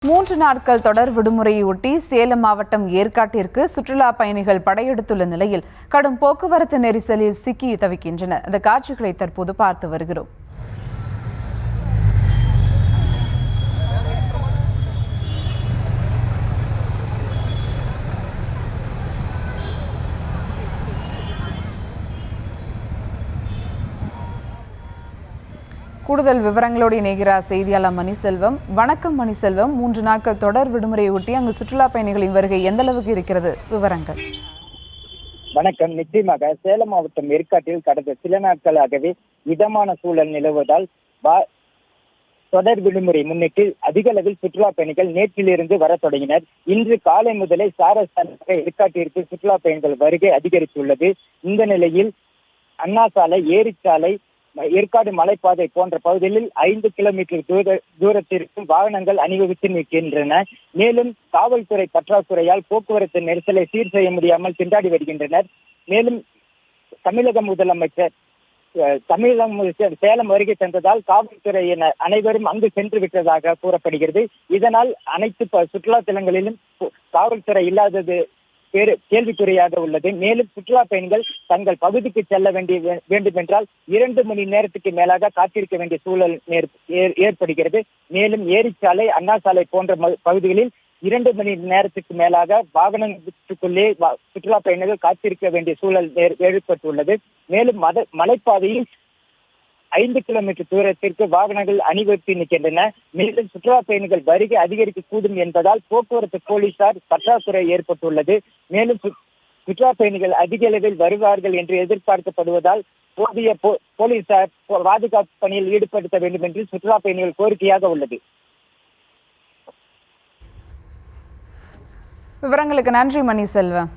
3 நாட்கள் தொடர் விடுமுறையொட்டி சேலம் மாவட்டம் ஏற்காட்டிற்கு சுற்றுலா பயணிகள் படையெடுத்துள்ள நிலையில் கடும் போக்குவரத்து நெரிசலில் சிக்கி தவிக்கின்றனர். அந்த காட்சிகளை தற்போது பார்த்து வருகிறோம். கூடுதல் விவரங்களோடு இணைகிறார் செய்தியாளர் மணிசெல்வம். வணக்கம் மணிசெல்வம். 3 நாட்கள் தொடர் விடுமுறையொட்டி அங்கு சுற்றுலா பயணிகளின் வருகை எந்த அளவுக்கு இருக்கிறது? விவரங்கள். வணக்கம். நிச்சயமாக சேலம் மாவட்டம் ஏற்காட்டில் கடந்த சில நாட்களாகவே இதமான சூழல் நிலவுவதால் தொடர் விடுமுறை முன்னிட்டு அதிக அளவில் சுற்றுலா பயணிகள் நேற்றிலிருந்து வர தொடங்கினர். இன்று காலை முதலே சாரசாலையாக ஏற்காட்டிற்கு சுற்றுலா பயணிகள் வருகை அதிகரித்துள்ளது. இந்த நிலையில் அண்ணா சாலை, ஏரிச்சாலை, ஏற்காடு மலைப்பாதை போன்ற பகுதிகளில் 5 கிலோமீட்டர் தூரத்திற்கு வாகனங்கள் அணிவகுத்து நிற்கின்றன. மேலும் காவல்துறை பற்றாக்குறையால் போக்குவரத்து நெரிசலை சீர் செய்ய முடியாமல் திண்டாடி வருகின்றனர். மேலும் தமிழகம் முதலமைச்சர் சேலம் வருகை சென்றதால் காவல்துறையினர் அனைவரும் அங்கு சென்று விட்டதாக கூறப்படுகிறது. இதனால் அனைத்து சுற்றுலா தலங்களிலும் காவல்துறை இல்லாதது கேள்விக்குறியாக உள்ளது. மேலும் சுற்றுலா பயணிகள் தங்கள் பகுதிக்கு செல்ல வேண்டும் என்றால் 2 மணி நேரத்துக்கு மேலாக காத்திருக்க வேண்டிய சூழல் ஏற்படுகிறது. மேலும் ஏரிச்சாலை, அண்ணா சாலை போன்ற பகுதிகளில் 2 மணி நேரத்துக்கு மேலாக வாகனத்துக்குள்ளே சுற்றுலா பயணிகள் காத்திருக்க வேண்டிய சூழல் ஏற்பட்டுள்ளது. மேலும் மலைப்பாதையில் 5 கிலோமீட்டர் தூரத்திற்கு வாகனங்கள் அணிவகுத்து நிற்கின்றன. மேலும் சுற்றுலா பயணிகள் வருகை அதிகரிக்கக்கூடும் என்பதால் போக்குவரத்து போலீசார் பற்றாக்குறை ஏற்பட்டுள்ளது. மேலும் சுற்றுலா பயணிகள் அதிக அளவில் வருவார்கள் என்று எதிர்பார்க்கப்படுவதால் போதிய போலீசார் பாதுகாப்பு பணியில் ஈடுபடுத்த வேண்டும் என்று சுற்றுலா பயணிகள் கோரிக்கையாக உள்ளது. விவரங்களுக்கு நன்றி மணிசெல்வம்.